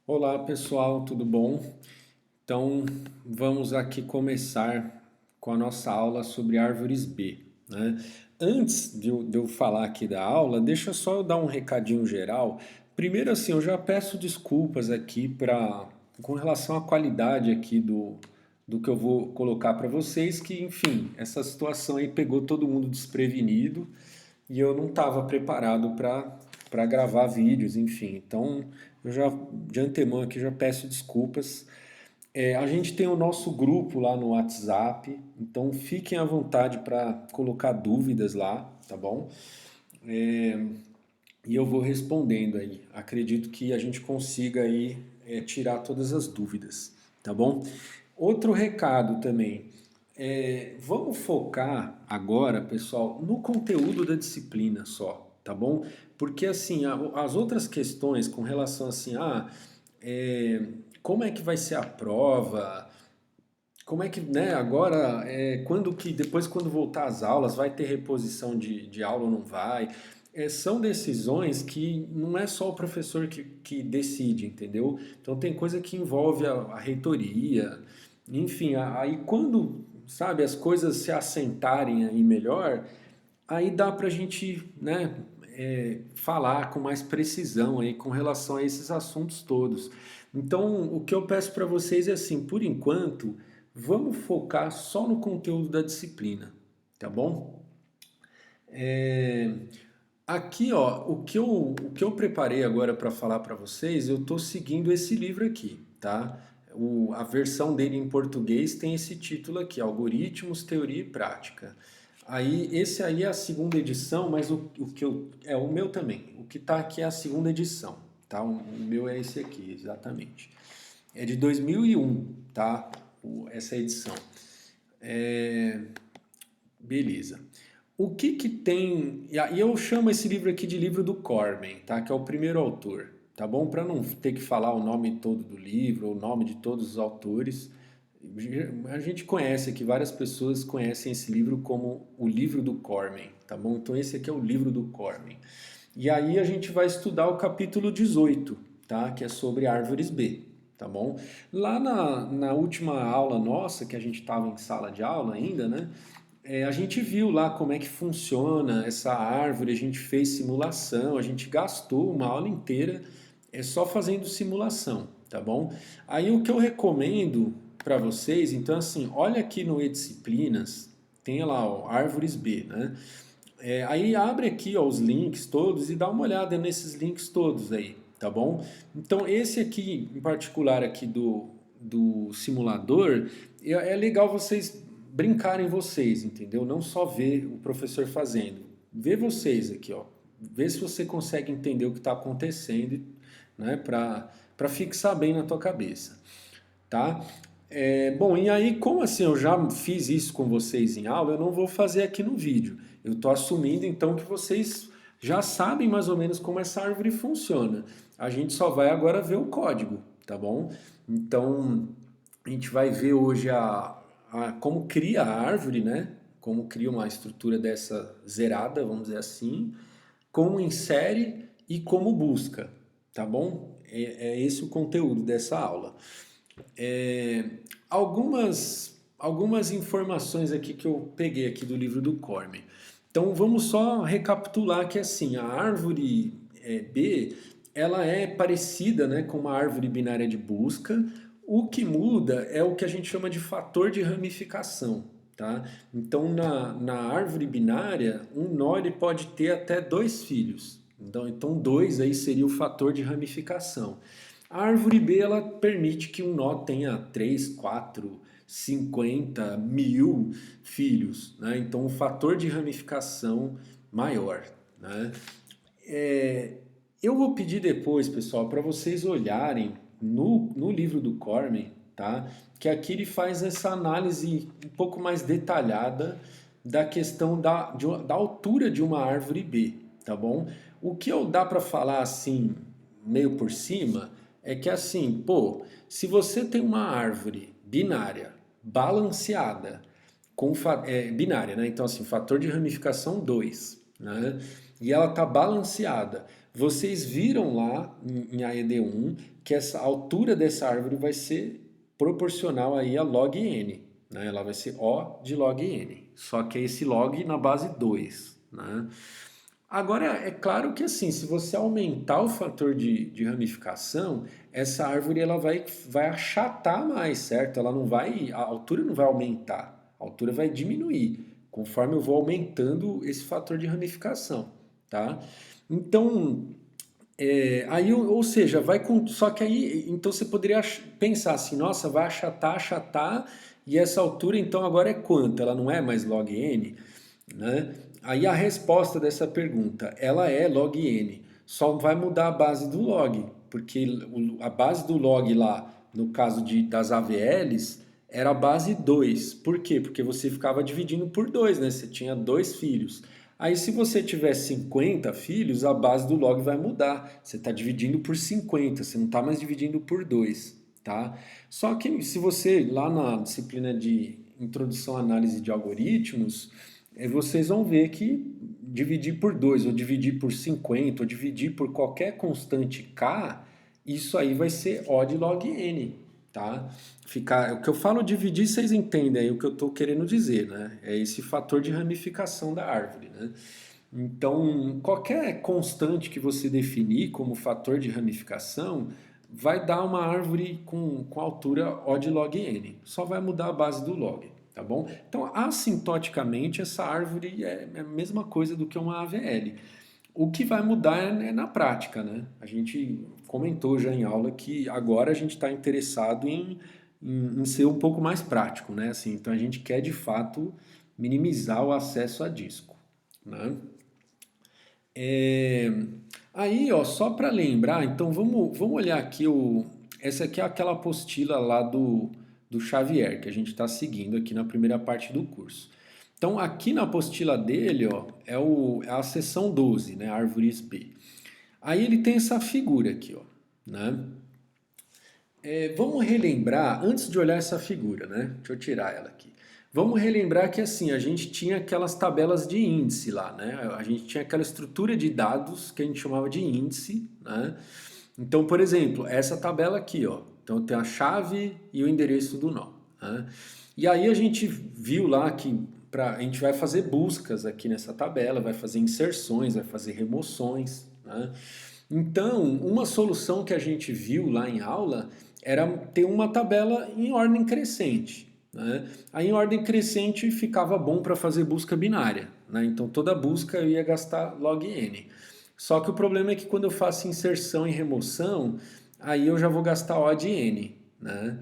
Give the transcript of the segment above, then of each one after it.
Olá pessoal, tudo bom? Então vamos aqui começar com a nossa aula sobre árvores B, né? Antes de eu falar aqui da aula, deixa só eu dar um recadinho geral. Primeiro assim, eu já peço desculpas aqui com relação à qualidade aqui do que eu vou colocar para vocês, que enfim, essa situação aí pegou todo mundo desprevenido e eu não estava preparado para gravar vídeos, enfim. Então, eu já de antemão aqui já peço desculpas. A gente tem o nosso grupo lá no WhatsApp, então fiquem à vontade para colocar dúvidas lá, tá bom? E eu vou respondendo aí. Acredito que a gente consiga aí tirar todas as dúvidas, tá bom? Outro recado também. Vamos focar agora, pessoal, no conteúdo da disciplina só, tá bom? Porque assim, as outras questões com relação assim, é, como é que vai ser a prova? Como é que, né, agora, depois quando voltar às aulas, vai ter reposição de aula ou não vai? São decisões que não é só o professor que decide, entendeu? Então tem coisa que envolve a reitoria, enfim, aí quando, sabe, as coisas se assentarem aí melhor, aí dá pra gente, né, falar com mais precisão aí com relação a esses assuntos todos. Então, o que eu peço para vocês é assim, por enquanto, vamos focar só no conteúdo da disciplina, tá bom? É, Aqui, ó, o que eu preparei agora para falar para vocês, eu estou seguindo esse livro aqui, tá? A versão dele em português tem esse título aqui, Algoritmos, Teoria e Prática. Aí, esse aí é a segunda edição, mas é o meu também. O que está aqui é a segunda edição, tá? O meu é esse aqui, exatamente. É de 2001, tá? Essa edição. É, Beleza. O que que tem. E eu chamo esse livro aqui de livro do Cormen, tá? Que é o primeiro autor, tá bom? Para não ter que falar o nome todo do livro, o nome de todos os autores. A gente conhece aqui, várias pessoas conhecem esse livro como o livro do Cormen, tá bom? Então esse aqui é o livro do Cormen. E aí a gente vai estudar o capítulo 18, tá? Que é sobre árvores B, tá bom? Lá na última aula nossa, que a gente estava em sala de aula ainda, né? A gente viu lá como é que funciona essa árvore, a gente fez simulação, a gente gastou uma aula inteira só fazendo simulação, tá bom? Aí o que eu recomendo para vocês, então assim, olha aqui no E-Disciplinas, tem lá, ó, árvores B, né? Aí abre aqui, ó, os links todos e dá uma olhada nesses links todos aí, tá bom? Então esse aqui, em particular aqui do simulador, é legal vocês brincarem vocês, entendeu? Não só ver o professor fazendo. Vê vocês aqui, ó. Vê se você consegue entender o que está acontecendo, né? Para fixar bem na tua cabeça, tá? Bom, e aí, como assim eu já fiz isso com vocês em aula, eu não vou fazer aqui no vídeo. Eu estou assumindo então que vocês já sabem mais ou menos como essa árvore funciona. A gente só vai agora ver o código, tá bom? Então, a gente vai ver hoje como cria a árvore, né? Como cria uma estrutura dessa zerada, vamos dizer assim, como insere e como busca, tá bom? É esse o conteúdo dessa aula. É, algumas informações aqui que eu peguei aqui do livro do Cormen. Então vamos só recapitular que assim, a árvore B, ela é parecida, né, com uma árvore binária de busca. O que muda é o que a gente chama de fator de ramificação, tá? Então na árvore binária, um nó ele pode ter até dois filhos. Então dois aí seria o fator de ramificação. A árvore B ela permite que um nó tenha 3, 4, 50, 1000 filhos, né? Então o fator de ramificação maior, né? É, eu vou pedir depois, pessoal, para vocês olharem no livro do Cormen, tá? Que aqui ele faz essa análise um pouco mais detalhada da questão da altura de uma árvore B, tá bom? O que eu dá para falar assim, meio por cima, é que assim, pô, se você tem uma árvore binária, balanceada, binária, né? Então, assim, fator de ramificação 2, né? E ela tá balanceada. vocês viram lá em AED1 que essa a altura dessa árvore vai ser proporcional aí a log n, né? Ela vai ser O de log n, só que é esse log na base 2, né? Agora, é claro que assim, se você aumentar o fator de ramificação, essa árvore ela vai achatar mais, certo? Ela não vai, a altura não vai aumentar, a altura vai diminuir, conforme eu vou aumentando esse fator de ramificação, tá? Então, aí, ou seja, vai com. Só que aí, então você poderia pensar assim, nossa, vai achatar, achatar, e essa altura então agora é quanto? Ela não é mais log n, né? Aí a resposta dessa pergunta, ela é log n, só vai mudar a base do log, porque a base do log lá, no caso das AVLs, era a base 2. Por quê? Porque você ficava dividindo por 2, né? Você tinha dois filhos. Aí se você tiver 50 filhos, a base do log vai mudar. Você está dividindo por 50, você não está mais dividindo por 2, tá? Só que se você, lá na disciplina de Introdução à Análise de Algoritmos, vocês vão ver que dividir por 2, ou dividir por 50, ou dividir por qualquer constante k, isso aí vai ser O de log n, tá? O que eu falo dividir, vocês entendem aí o que eu estou querendo dizer, né? É esse fator de ramificação da árvore, né? Então, qualquer constante que você definir como fator de ramificação vai dar uma árvore com altura O de log n. Só vai mudar a base do log, tá bom? Então, assintoticamente, essa árvore é a mesma coisa do que uma AVL. O que vai mudar é na prática, né? A gente comentou já em aula que agora a gente está interessado em ser um pouco mais prático, né? Assim, então a gente quer de fato minimizar o acesso a disco, né? É, Aí, ó, só para lembrar, então vamos olhar aqui essa aqui é aquela apostila lá do Xavier que a gente está seguindo aqui na primeira parte do curso. Então, aqui na apostila dele, ó, é a seção 12, né, árvores B. Aí ele tem essa figura aqui, ó, né? Vamos relembrar, antes de olhar essa figura, né? Deixa eu tirar ela aqui. Vamos relembrar que assim, a gente tinha aquelas tabelas de índice lá, né? A gente tinha aquela estrutura de dados que a gente chamava de índice, né? Então, por exemplo, essa tabela aqui, ó. Então tem a chave e o endereço do nó, né? E aí a gente viu lá que a gente vai fazer buscas aqui nessa tabela, vai fazer inserções, vai fazer remoções, né? Então, uma solução que a gente viu lá em aula era ter uma tabela em ordem crescente, né? Aí em ordem crescente ficava bom para fazer busca binária, né? Então toda busca eu ia gastar log n. Só que o problema é que quando eu faço inserção e remoção, aí eu já vou gastar O de n, né?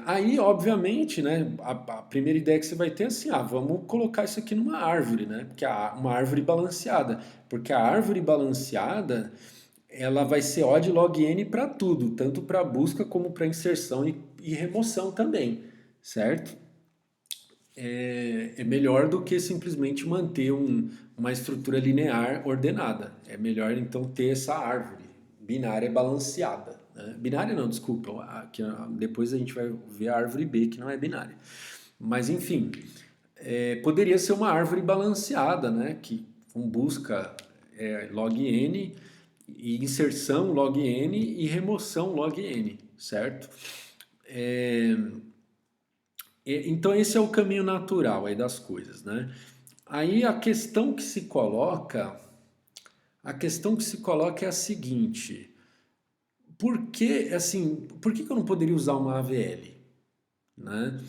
Aí, obviamente, né, a primeira ideia que você vai ter é assim, vamos colocar isso aqui numa árvore, né? Porque uma árvore balanceada. Porque a árvore balanceada, ela vai ser O de log n para tudo, tanto para busca como para inserção e remoção também, certo? É melhor do que simplesmente manter uma estrutura linear ordenada. É melhor então ter essa árvore binária balanceada, né? Binária não, desculpa. Depois a gente vai ver a árvore B que não é binária. Mas enfim, poderia ser uma árvore balanceada, né? Que com busca log n e inserção log n e remoção log n, certo? Então esse é o caminho natural aí das coisas, né? Aí a questão que se coloca é a seguinte: por que eu não poderia usar uma AVL, né?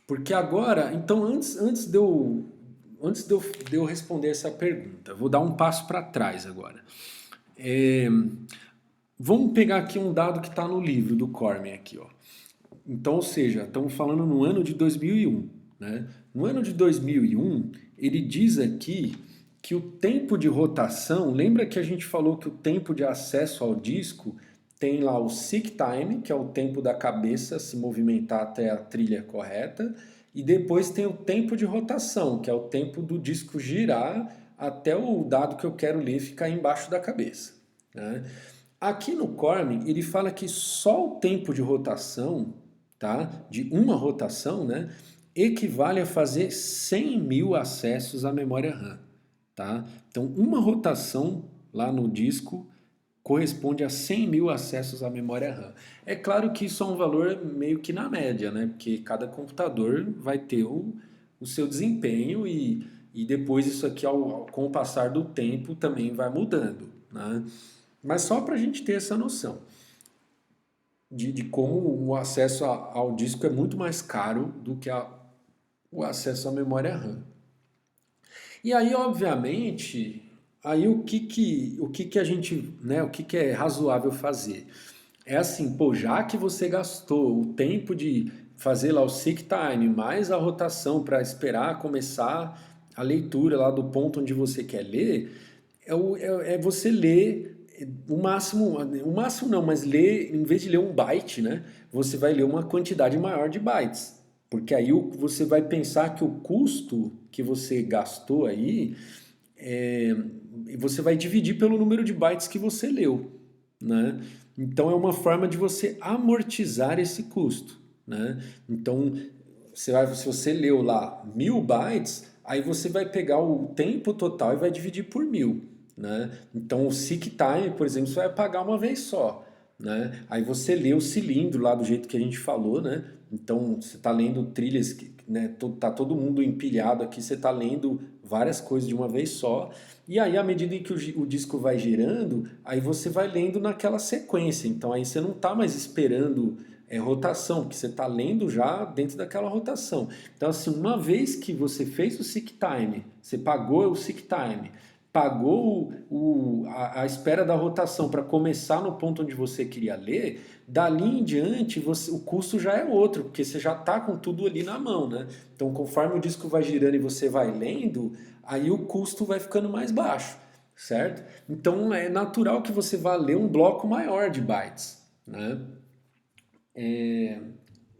Porque agora, então antes de eu responder essa pergunta, vou dar um passo para trás agora. Vamos pegar aqui um dado que está no livro do Cormen aqui, ó. Então, ou seja, estamos falando no ano de 2001, né? No ano de 2001, ele diz aqui que o tempo de rotação, lembra que a gente falou que o tempo de acesso ao disco tem lá o seek time, que é o tempo da cabeça se movimentar até a trilha correta, e depois tem o tempo de rotação, que é o tempo do disco girar até o dado que eu quero ler ficar embaixo da cabeça, né? Aqui no Cormen, ele fala que só o tempo de rotação, tá? De uma rotação, né? Equivale a fazer 100 mil acessos à memória RAM, tá? Então, uma rotação lá no disco corresponde a 100 mil acessos à memória RAM. É claro que isso é um valor meio que na média, né? Porque cada computador vai ter o seu desempenho e depois isso aqui, com o passar do tempo, também vai mudando, né? Mas só para a gente ter essa noção de como o acesso ao disco é muito mais caro do que o acesso à memória RAM. E aí, obviamente, aí o que a gente, né, o que é razoável fazer? É assim, pô, já que você gastou o tempo de fazer lá o seek time, mais a rotação para esperar começar a leitura lá do ponto onde você quer ler, é você ler o máximo não, mas ler, em vez de ler um byte, né, você vai ler uma quantidade maior de bytes. Porque aí você vai pensar que o custo que você gastou aí, é, você vai dividir pelo número de bytes que você leu, né? Então é uma forma de você amortizar esse custo, né? Então, se você leu lá 1000 bytes, aí você vai pegar o tempo total e vai dividir por 1000, né? Então o seek time, por exemplo, você vai pagar uma vez só, né? Aí você lê o cilindro lá do jeito que a gente falou, né? Então você está lendo trilhas, né? Tá todo mundo empilhado aqui, você está lendo várias coisas de uma vez só. E aí, à medida em que o disco vai girando, aí você vai lendo naquela sequência. Então aí você não está mais esperando rotação, porque você está lendo já dentro daquela rotação. Então, assim, uma vez que você fez o seek time, você pagou o seek time, pagou a espera da rotação para começar no ponto onde você queria ler, dali em diante o custo já é outro, porque você já está com tudo ali na mão, né? Então, conforme o disco vai girando e você vai lendo, aí o custo vai ficando mais baixo, certo? Então, é natural que você vá ler um bloco maior de bytes, né?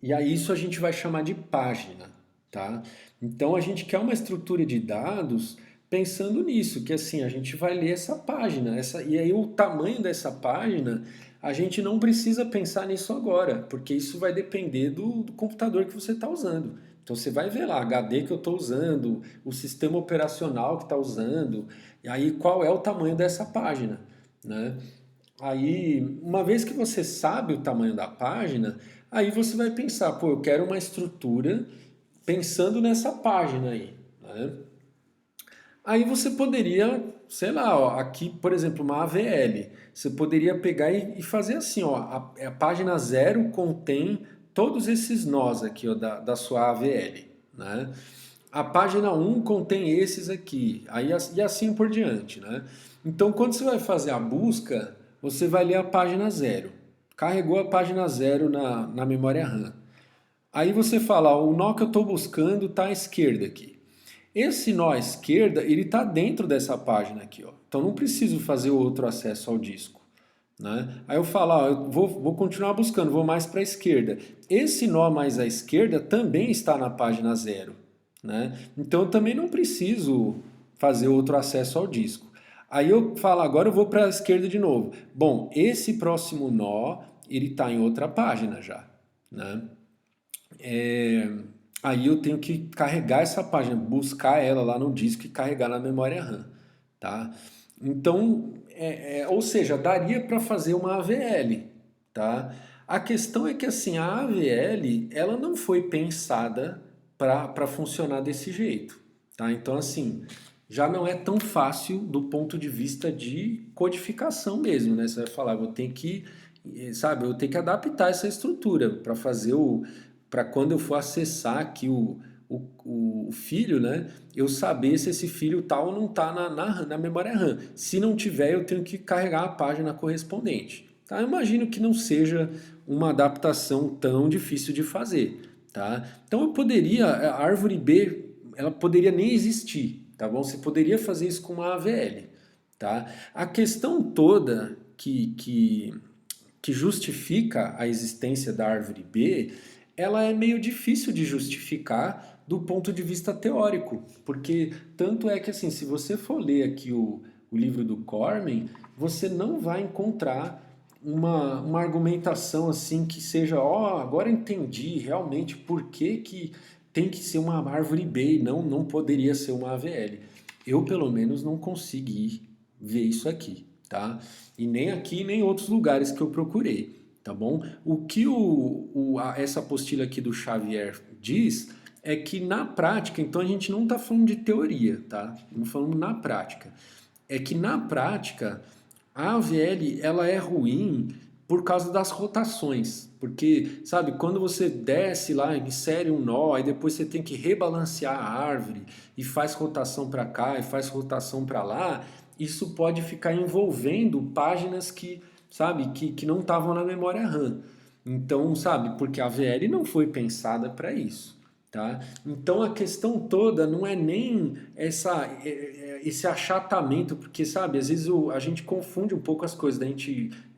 E aí isso a gente vai chamar de página, tá? Então a gente quer uma estrutura de dados pensando nisso, que assim, a gente vai ler essa página, e aí o tamanho dessa página, a gente não precisa pensar nisso agora, porque isso vai depender do computador que você está usando. Então você vai ver lá, HD que eu estou usando, o sistema operacional que está usando, e aí qual é o tamanho dessa página, né? Aí, uma vez que você sabe o tamanho da página, aí você vai pensar, pô, eu quero uma estrutura pensando nessa página aí, né? Aí você poderia, sei lá, ó, aqui, por exemplo, uma AVL. Você poderia pegar e fazer assim, ó, a página 0 contém todos esses nós aqui, ó, da sua AVL, né? A página 1 contém esses aqui, aí, e assim por diante, né? Então, quando você vai fazer a busca, você vai ler a página 0. Carregou a página 0 na memória RAM. Aí você fala, ó, o nó que eu estou buscando está à esquerda aqui. Esse nó à esquerda, ele está dentro dessa página aqui, ó. Então não preciso fazer outro acesso ao disco, né? Aí eu falo, ó, eu vou continuar buscando, vou mais para a esquerda. Esse nó mais à esquerda também está na página 0, né? Então eu também não preciso fazer outro acesso ao disco. Aí eu falo, agora eu vou para a esquerda de novo. Bom, esse próximo nó, ele está em outra página já, né? Aí eu tenho que carregar essa página, buscar ela lá no disco e carregar na memória RAM, tá? Então, ou seja, daria para fazer uma AVL, tá? A questão é que assim, a AVL, ela não foi pensada para funcionar desse jeito, tá? Então, assim, já não é tão fácil do ponto de vista de codificação mesmo, né? Você vai falar, vou ter que, sabe, eu tenho que adaptar essa estrutura para fazer para quando eu for acessar aqui o filho, né, eu saber se esse filho tal não está na memória RAM. Se não tiver, eu tenho que carregar a página correspondente. Tá? Eu imagino que não seja uma adaptação tão difícil de fazer. Tá? Então eu poderia, a árvore B, ela poderia nem existir, tá bom? Você poderia fazer isso com uma AVL. Tá? A questão toda que justifica a existência da árvore B, ela é meio difícil de justificar do ponto de vista teórico, porque tanto é que assim, se você for ler aqui o livro do Cormen, você não vai encontrar uma argumentação assim que seja, ó, agora entendi realmente por que tem que ser uma árvore B e não poderia ser uma AVL. Eu, pelo menos, não consegui ver isso aqui, tá? E nem aqui, nem em outros lugares que eu procurei, tá bom? O que essa apostila aqui do Xavier diz é que na prática, então a gente não está falando de teoria, tá? Estamos falando na prática. É que na prática a AVL ela é ruim por causa das rotações. Porque, sabe, quando você desce lá, insere um nó, e depois você tem que rebalancear a árvore e faz rotação para cá e faz rotação para lá, isso pode ficar envolvendo páginas que, sabe, que não estavam na memória RAM. Então, sabe, porque a AVL não foi pensada para isso. Tá? Então a questão toda não é nem esse achatamento, porque sabe, às vezes a gente confunde um pouco as coisas.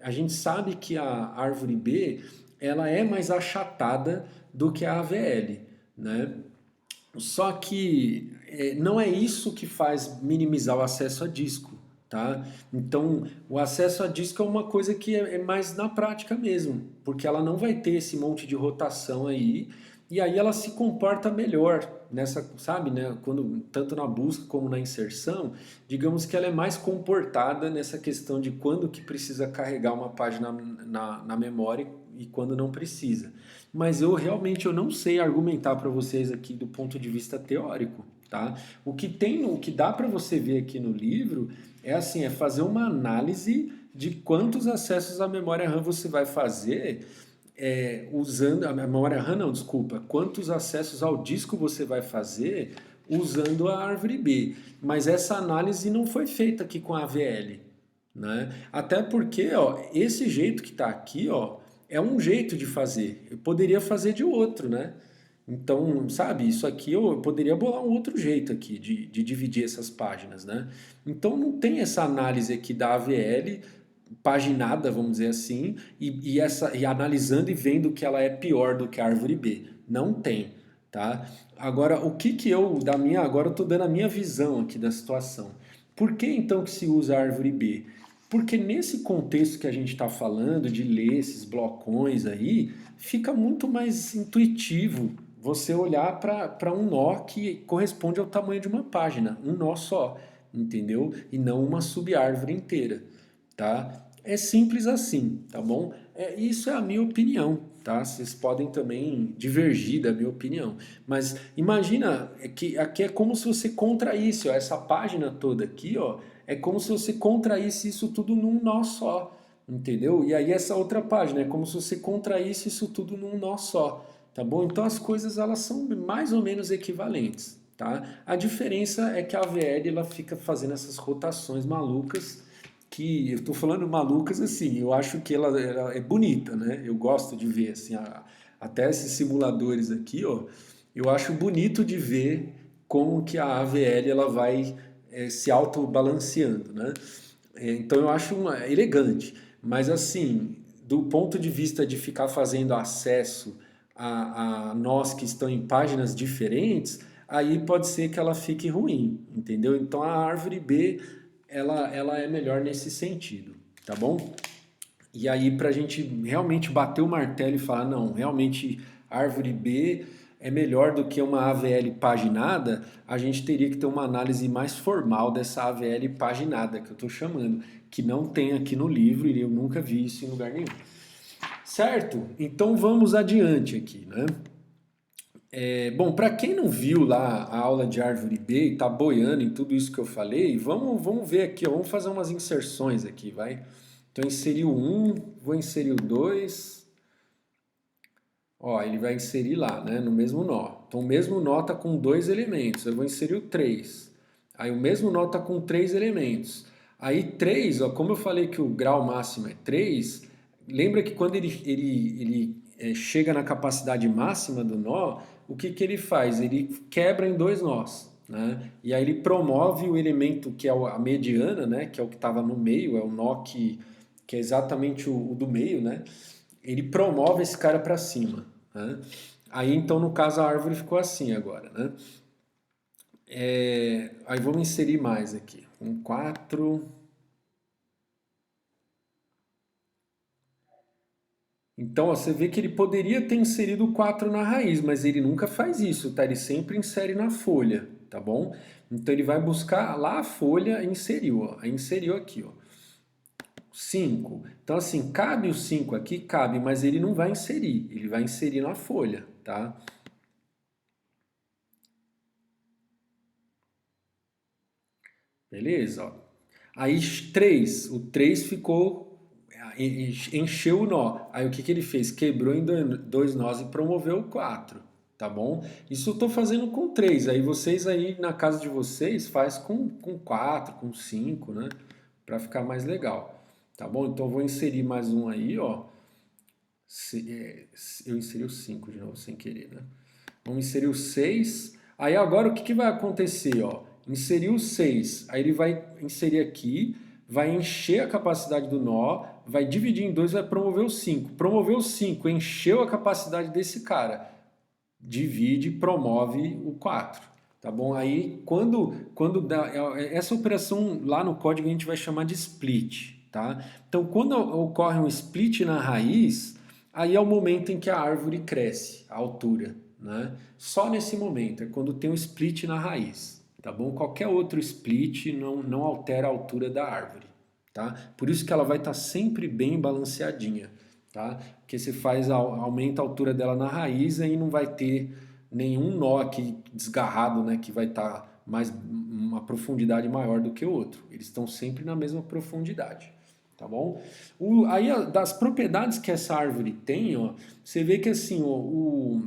A gente sabe que a árvore B ela é mais achatada do que a AVL, né? Só que não é isso que faz minimizar o acesso a disco, tá? Então, o acesso a disco é uma coisa que é mais na prática mesmo, porque ela não vai ter esse monte de rotação aí, e aí ela se comporta melhor nessa, sabe, né? Quando, tanto na busca como na inserção, digamos que ela é mais comportada nessa questão de quando que precisa carregar uma página na memória e quando não precisa. Mas eu não sei argumentar para vocês aqui do ponto de vista teórico, tá? O que dá para você ver aqui no livro é assim, é fazer uma análise de quantos acessos à memória RAM você vai fazer usando a memória RAM, não, desculpa, quantos acessos ao disco você vai fazer usando a árvore B. Mas essa análise não foi feita aqui com a AVL, né? Até porque, ó, esse jeito que está aqui, ó, é um jeito de fazer. Eu poderia fazer de outro, né? Então, sabe, isso aqui eu poderia bolar um outro jeito aqui de dividir essas páginas, né? Então não tem essa análise aqui da AVL paginada, vamos dizer assim, e analisando e vendo que ela é pior do que a árvore B. Não tem, tá? Agora, agora eu estou dando a minha visão aqui da situação. Por que então que se usa a árvore B? Porque nesse contexto que a gente está falando, de ler esses blocões aí, fica muito mais intuitivo você olhar para um nó que corresponde ao tamanho de uma página, um nó só, entendeu? E não uma subárvore inteira, tá? É simples assim, tá bom? Isso é a minha opinião, tá? Vocês podem também divergir da minha opinião. Mas imagina que aqui é como se você contraísse, ó, essa página toda aqui, ó, é como se você contraísse isso tudo num nó só, entendeu? E aí essa outra página é como se você contraísse isso tudo num nó só, tá bom? Então as coisas elas são mais ou menos equivalentes, tá? A diferença é que a AVL ela fica fazendo essas rotações malucas que eu tô falando malucas assim, eu acho que ela é bonita, né? Eu gosto de ver assim, até esses simuladores aqui, ó, eu acho bonito de ver como que a AVL ela vai se autobalanceando, né? Então eu acho elegante, mas assim, do ponto de vista de ficar fazendo acesso a nós que estão em páginas diferentes, aí pode ser que ela fique ruim, entendeu? Então a árvore B ela é melhor nesse sentido, tá bom? E aí, para a gente realmente bater o martelo e falar, não, realmente árvore B é melhor do que uma AVL paginada, a gente teria que ter uma análise mais formal dessa AVL paginada, que eu estou chamando, que não tem aqui no livro e eu nunca vi isso em lugar nenhum. Certo? Então vamos adiante aqui, né? Bom, para quem não viu lá a aula de árvore B e está boiando em tudo isso que eu falei, vamos ver aqui, ó, vamos fazer umas inserções aqui, vai? Então, inseri o 1, vou inserir o 2. Ó, ele vai inserir lá, né, no mesmo nó. Então, o mesmo nó está com 2 elementos. Eu vou inserir o 3. Aí, o mesmo nó está com 3 elementos. Aí, 3, ó, como eu falei que o grau máximo é 3, lembra que quando ele chega na capacidade máxima do nó, o que ele faz? Ele quebra em 2 nós. Né? E aí ele promove o elemento que é a mediana, né? Que é o que estava no meio, é o nó que é exatamente o do meio, né? Ele promove esse cara para cima. Né? Aí então, no caso, a árvore ficou assim agora. Né? Aí vamos inserir mais aqui. 4. Então, ó, você vê que ele poderia ter inserido o 4 na raiz, mas ele nunca faz isso, tá? Ele sempre insere na folha, tá bom? Então ele vai buscar lá a folha e inseriu, ó. Aí inseriu aqui, ó. 5. Então assim, cabe o 5 aqui? Cabe, mas ele não vai inserir, ele vai inserir na folha, tá? Beleza, ó. Aí 3, o 3 ficou, encheu o nó. Aí o que que ele fez? Quebrou em dois nós e promoveu o 4, tá bom? Isso eu tô fazendo com 3. Aí vocês aí na casa de vocês faz com 4, com 5, né? Pra ficar mais legal, tá bom? Então eu vou inserir mais um aí, ó. Eu inseri o 5 de novo sem querer, né? Vamos inserir o 6. Aí agora o que que vai acontecer, ó? Inserir o 6. Aí ele vai inserir aqui, vai encher a capacidade do nó, vai dividir em 2, vai promover o 5. Promover o 5, encheu a capacidade desse cara. Divide, promove o 4. Tá bom? Aí quando dá essa operação lá no código a gente vai chamar de split, tá? Então quando ocorre um split na raiz, aí é o momento em que a árvore cresce, a altura, né? Só nesse momento, é quando tem um split na raiz, tá bom? Qualquer outro split não altera a altura da árvore, tá? Por isso que ela vai estar sempre bem balanceadinha, tá? Porque você faz, aumenta a altura dela na raiz e não vai ter nenhum nó aqui desgarrado, né? Que vai estar mais uma profundidade maior do que o outro. Eles estão sempre na mesma profundidade, tá bom? Aí das propriedades que essa árvore tem, ó, você vê que assim, ó,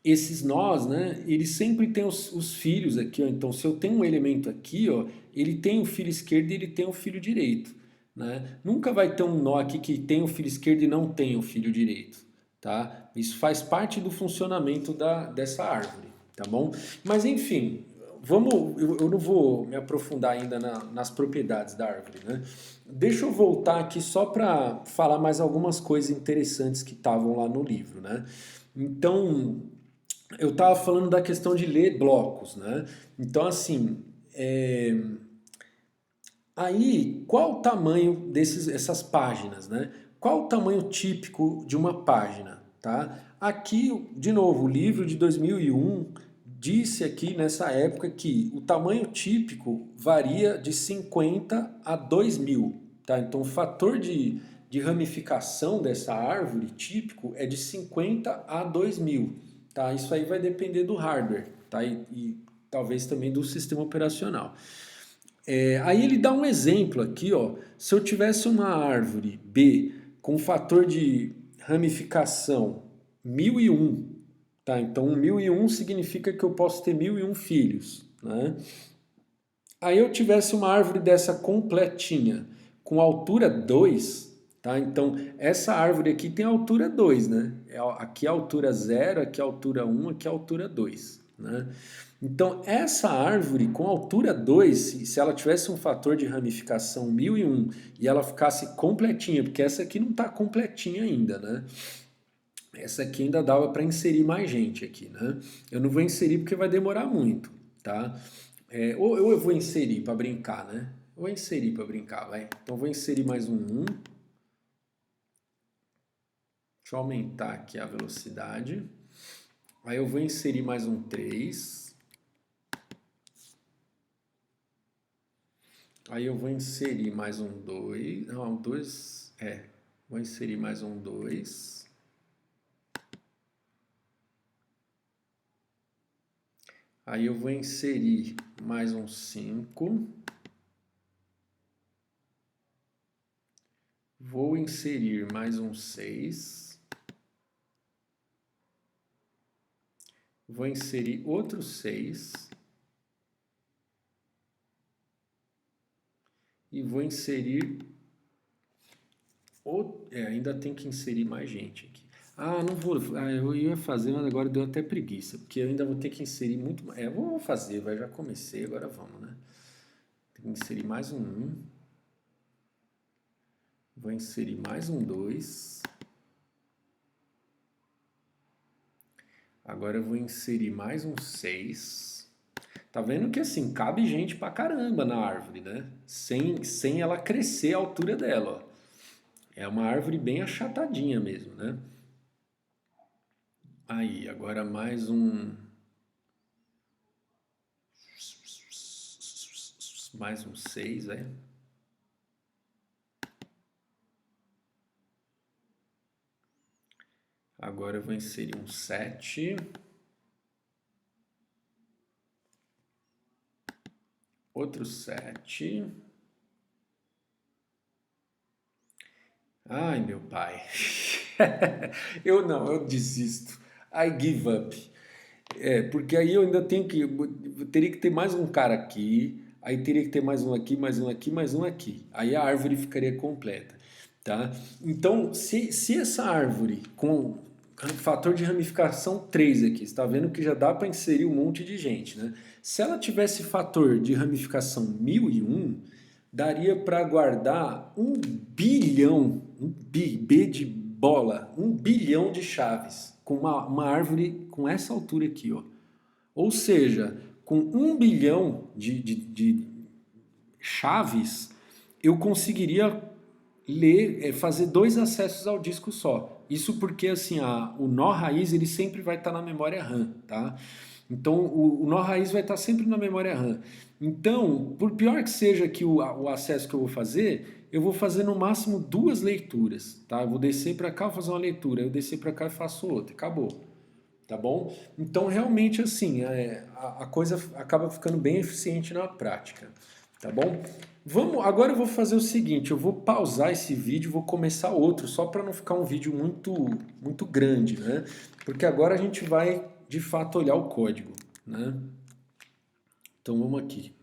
esses nós, né, eles sempre têm os filhos aqui, ó. Então, se eu tenho um elemento aqui, ó, ele tem o filho esquerdo e ele tem o filho direito, né? Nunca vai ter um nó aqui que tem o filho esquerdo e não tem o filho direito, tá? Isso faz parte do funcionamento dessa árvore, tá bom? Mas enfim, eu não vou me aprofundar ainda nas propriedades da árvore, né? Deixa eu voltar aqui só para falar mais algumas coisas interessantes que estavam lá no livro, né? Então, eu estava falando da questão de ler blocos, né? Então, assim, aí qual o tamanho essas páginas, né? Qual o tamanho típico de uma página, tá? Aqui, de novo, o livro de 2001 disse aqui nessa época que o tamanho típico varia de 50 a 2000, tá? Então, o fator de ramificação dessa árvore típico é de 50 a 2000, tá? Isso aí vai depender do hardware, tá? E talvez também do sistema operacional. Aí ele dá um exemplo aqui, ó. Se eu tivesse uma árvore B com fator de ramificação 1001, tá? Então 1001 significa que eu posso ter 1001 filhos, né? Aí eu tivesse uma árvore dessa completinha, com altura 2, tá? Então essa árvore aqui tem altura 2, né? Aqui é a altura 0, aqui é a altura 1, aqui é a altura 2, né? Então essa árvore com altura 2, se ela tivesse um fator de ramificação 1001 e ela ficasse completinha, porque essa aqui não está completinha ainda, né? Essa aqui ainda dava para inserir mais gente aqui, né? Eu não vou inserir porque vai demorar muito, tá? Ou eu vou inserir para brincar, né? Eu vou inserir para brincar, vai. Então eu vou inserir mais um 1. Deixa eu aumentar aqui a velocidade. Aí eu vou inserir mais um 3. Aí eu vou inserir mais um 2. Não, 2. Vou inserir mais um 2. Aí eu vou inserir mais um 5. Vou inserir mais um 6. Vou inserir outro 6. E vou inserir... ainda tem que inserir mais gente aqui. Ah, não vou... eu ia fazer, mas agora deu até preguiça. Porque eu ainda vou ter que inserir muito mais. Vou fazer, já comecei, agora vamos, né? Tem que inserir mais um 1. Vou inserir mais um 2. Agora eu vou inserir mais um 6. Tá vendo que assim, cabe gente pra caramba na árvore, né? Sem ela crescer a altura dela, ó. É uma árvore bem achatadinha mesmo, né? Aí, agora mais um mais um 6, velho. Agora eu vou inserir um 7. Outro 7. Ai, meu pai. Eu desisto. I give up. Porque aí eu ainda teria que ter mais um cara aqui, aí teria que ter mais um aqui, mais um aqui, mais um aqui. Aí a árvore ficaria completa, tá? Então, se essa árvore com fator de ramificação 3 aqui, você está vendo que já dá para inserir um monte de gente, né? Se ela tivesse fator de ramificação 1001, daria para guardar 1 bilhão, B de bola, 1 bilhão de chaves, com uma árvore com essa altura aqui, ó. Ou seja, com 1 bilhão de chaves, eu conseguiria fazer 2 acessos ao disco só. Isso porque assim, o nó raiz ele sempre vai estar na memória RAM, tá? Então o nó raiz vai estar sempre na memória RAM. Então, por pior que seja aqui o acesso que eu vou fazer no máximo 2 leituras, tá? Eu vou descer para cá, vou fazer uma leitura, eu descer para cá e faço outra, acabou. Tá bom? Então, realmente, assim, a coisa acaba ficando bem eficiente na prática. Tá bom? Agora eu vou fazer o seguinte, eu vou pausar esse vídeo e vou começar outro, só para não ficar um vídeo muito grande, né? Porque agora a gente vai, de fato, olhar o código, né? Então, vamos aqui.